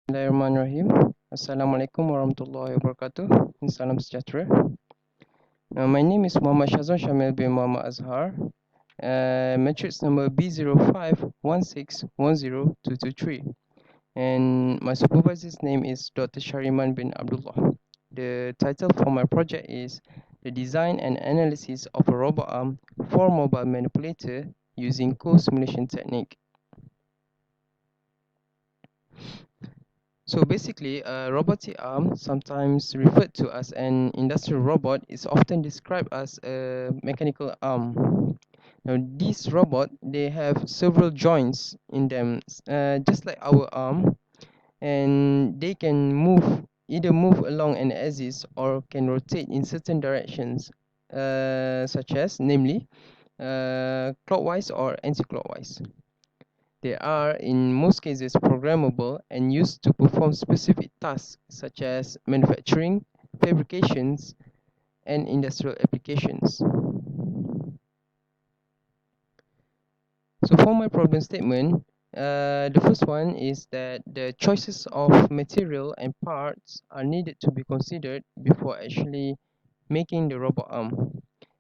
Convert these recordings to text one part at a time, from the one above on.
Bismillahirrahmanirrahim. Assalamualaikum warahmatullahi wabarakatuh. Salam sejahtera. My name is Muhammad Syamil bin Muhammad Azhar. Matrix number B0516102223. And my supervisor's name is Dr. Shariman bin Abdullah. The title for my project is The Design and Analysis of a Robot Arm for Mobile Manipulator using Co-Simulation Technique. So basically, a robotic arm, sometimes referred to as an industrial robot, is often described as a mechanical arm. Now, these robots, they have several joints in them, just like our arm, and they can either move along an axis or can rotate in certain directions, such as, namely, clockwise or anti-clockwise. They are, in most cases, programmable and used to perform specific tasks such as manufacturing, fabrications, and industrial applications. So for my problem statement, the first one is that the choices of material and parts are needed to be considered before actually making the robot arm.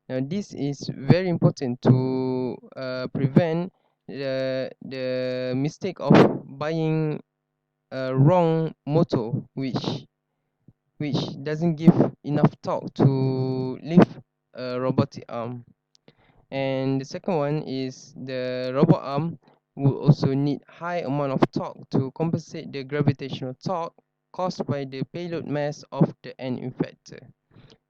Now, this is very important to prevent the mistake of buying a wrong motor, which doesn't give enough torque to lift a robotic arm. And the second one is the robot arm will also need high amount of torque to compensate the gravitational torque caused by the payload mass of the end effector.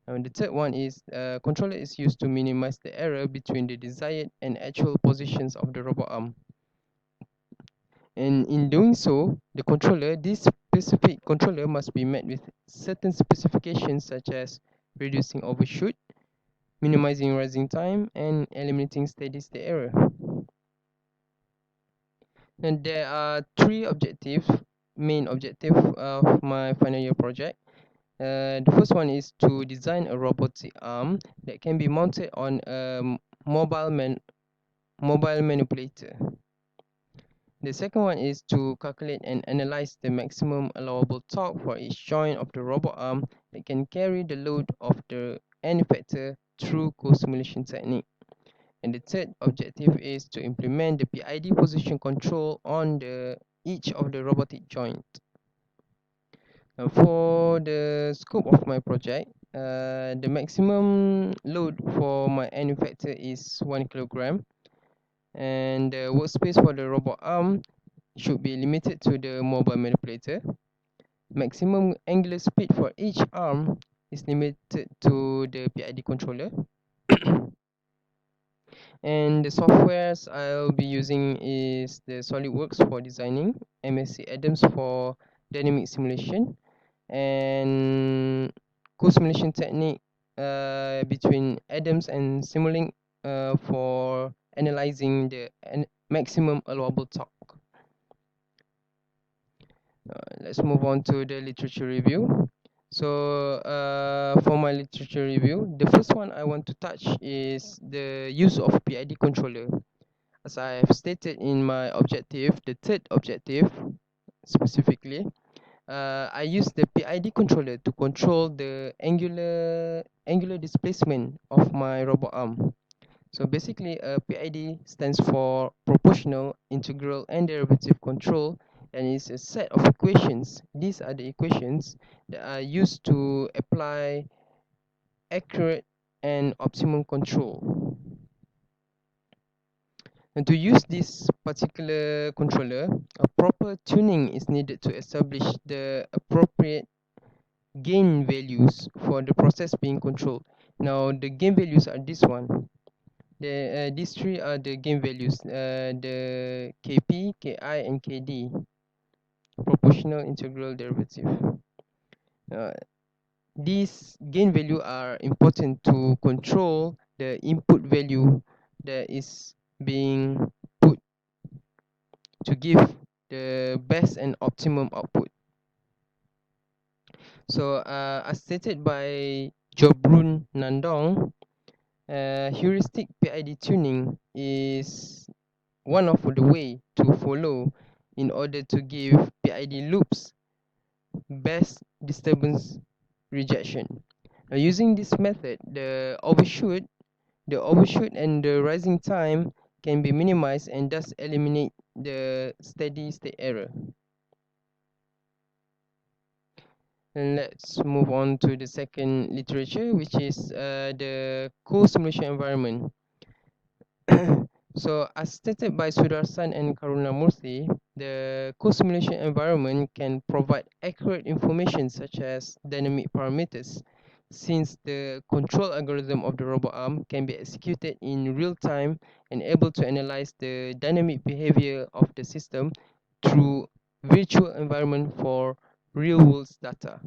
And the third one is controller is used to minimize the error between the desired and actual positions of the robot arm. And in doing so, this specific controller must be met with certain specifications such as reducing overshoot, minimizing rising time, and eliminating steady state error. And there are three main objectives of my final year project. The first one is to design a robotic arm that can be mounted on a mobile manipulator. The second one is to calculate and analyze the maximum allowable torque for each joint of the robot arm that can carry the load of the end effector through co-simulation technique. And the third objective is to implement the PID position control on each of the robotic joint. Now for the scope of my project, the maximum load for my end effector is 1 kilogram, and the workspace for the robot arm should be limited to the mobile manipulator. Maximum angular speed for each arm is limited to the PID controller. And the softwares I'll be using is the SolidWorks for designing, MSC Adams for dynamic simulation, and co-simulation technique between Adams and Simulink for analyzing the maximum allowable torque. Let's move on to the literature review. So for my literature review, the first one I want to touch is the use of PID controller. As I have stated in my objective, the third objective specifically, I use the PID controller to control the angular displacement of my robot arm. So basically, PID stands for proportional, integral, and derivative control, and it's a set of equations. These are the equations that are used to apply accurate and optimum control. And to use this particular controller, a proper tuning is needed to establish the appropriate gain values for the process being controlled. Now, the gain values are this one. These three are the gain values, the Kp, Ki, and Kd, proportional, integral, derivative. Uh, these gain value are important to control the input value that is being put to give the best and optimum output. So, as stated by Jobrun Nandong, heuristic PID tuning is one of the way to follow in order to give PID loops best disturbance rejection. Now, using this method, the overshoot and the rising time can be minimized and thus eliminate the steady state error. And let's move on to the second literature, which is the co-simulation environment. So, as stated by Sudarsan and Karunamurthy, the co-simulation environment can provide accurate information such as dynamic parameters, since the control algorithm of the robot arm can be executed in real time and able to analyze the dynamic behavior of the system through virtual environment for real-world data.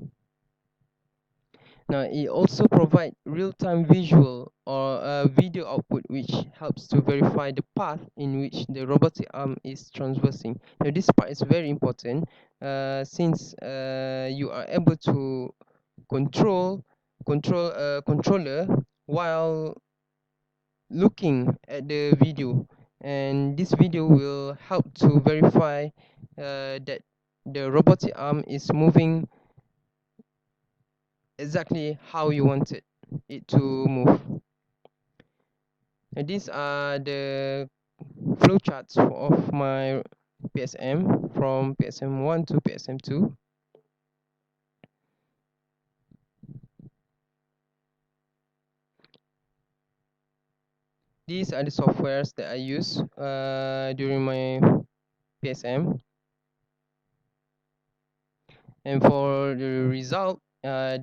Now, it also provides real-time visual or video output, which helps to verify the path in which the robotic arm is traversing. Now, this part is very important since you are able to control a controller while looking at the video, and this video will help to verify that the robotic arm is moving exactly how you want it to move. And these are the flowcharts of my PSM from PSM1 to PSM2. These are the softwares that I use during my PSM. And for the result,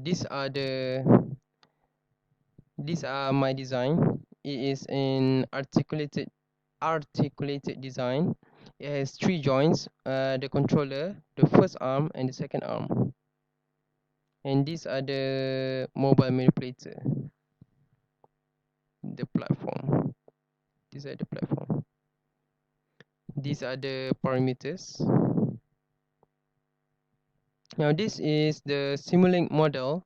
these are my design. It is an articulated design. It has three joints: the controller, the first arm, and the second arm. And these are the mobile manipulator, the platform. These are the platform. These are the parameters. Now this is the Simulink model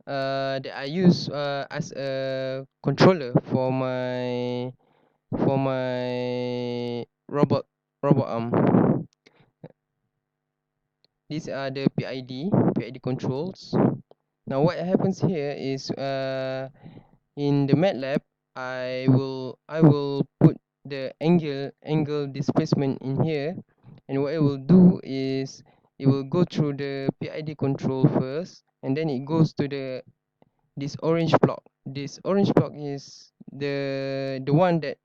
that I use as a controller for my robot arm. These are the PID controls. Now what happens here is in the MATLAB, I will put the angle displacement in here, and what it will do is it will go through the PID control first, and then it goes to this orange block. This orange block is the one that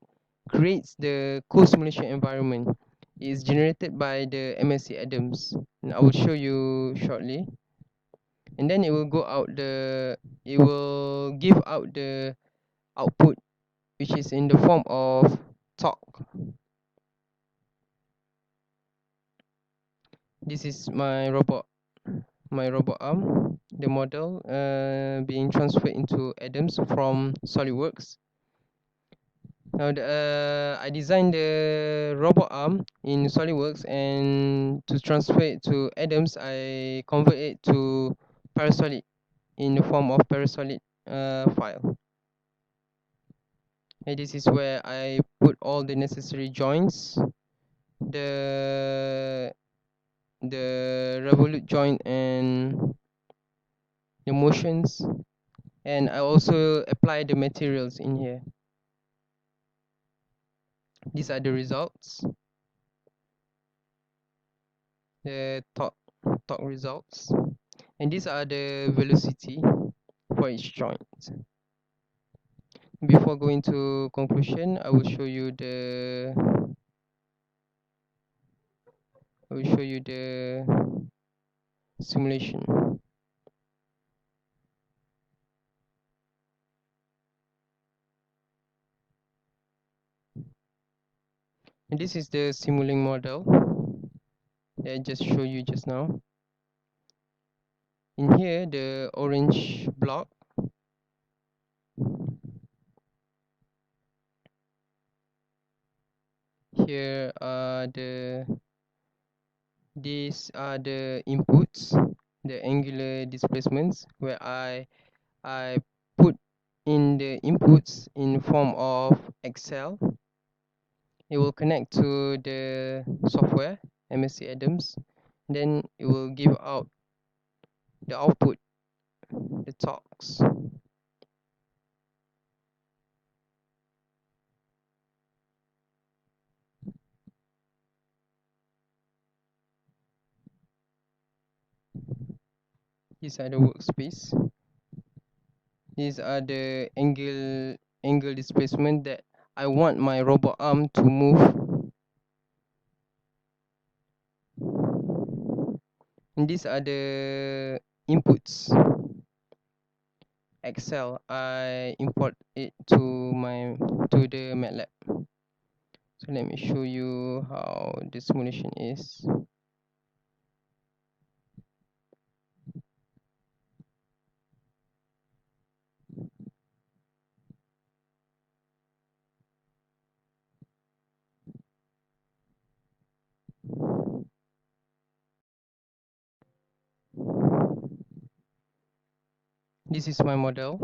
creates the co-simulation environment. It is generated by the MSC Adams, and I will show you shortly. And then it will give out the output, which is in the form of torque. This is my robot arm, the model being transferred into Adams from SolidWorks. Now I designed the robot arm in SolidWorks, and to transfer it to Adams, I convert it to Parasolid in the form of Parasolid file. And this is where I put all the necessary joints, the revolute joint and the motions, and I also apply the materials in here. These are the results, the torque results, and these are the velocity for each joint. Before going to conclusion, I will show you the simulation. And this is the Simulink model that I just showed you just now. In here, the orange block, here are these are the inputs, the angular displacements, where I put in the inputs in form of Excel. It will connect to the software MSC Adams, then it will give out the output, the talks. These are the workspace. These are the angle displacement that I want my robot arm to move. And these are the inputs. Excel, I import it to the MATLAB. So let me show you how the simulation is. This is my model,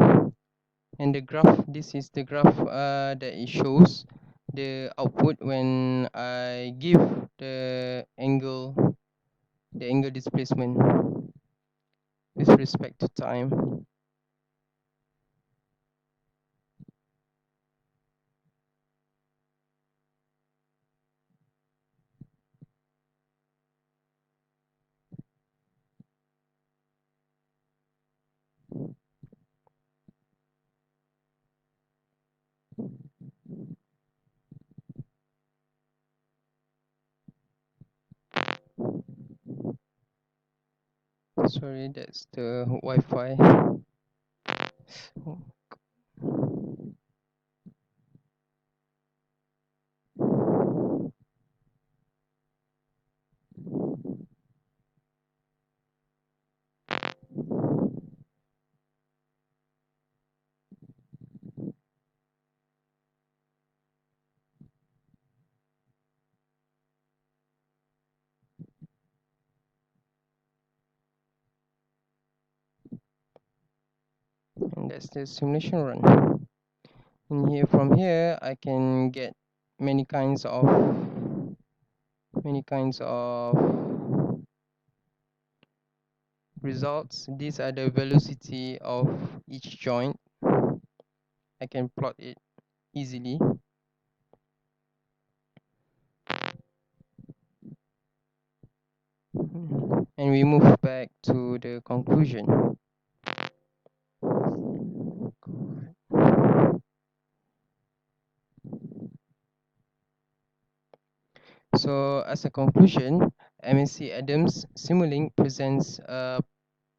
and the graph. This is the graph that it shows the output when I give the angle displacement with respect to time. Sorry, that's the Wi-Fi. And that's the simulation run. And here, from here, I can get many kinds of results. These are the velocity of each joint. I can plot it easily. And we move back to the conclusion. So as a conclusion, MSc Adams Simulink presents a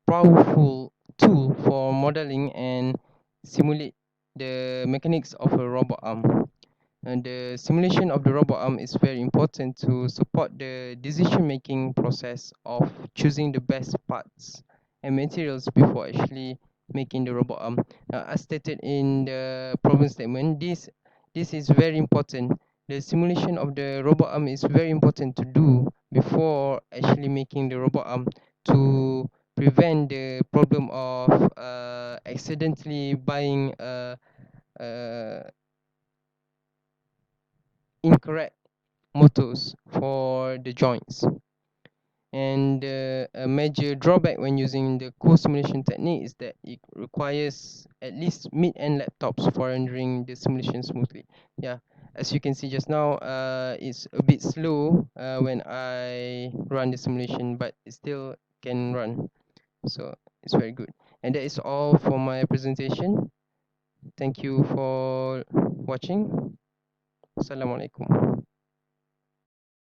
powerful tool for modeling and simulate the mechanics of a robot arm. And the simulation of the robot arm is very important to support the decision-making process of choosing the best parts and materials before actually making the robot arm. As stated in the problem statement, this is very important. The simulation of the robot arm is very important to do before actually making the robot arm to prevent the problem of accidentally buying a incorrect motors for the joints. And a major drawback when using the co-simulation technique is that it requires at least mid-end laptops for rendering the simulation smoothly. Yeah, as you can see just now, it's a bit slow when I run the simulation, but it still can run. So it's very good. And that is all for my presentation. Thank you for watching. Assalamualaikum.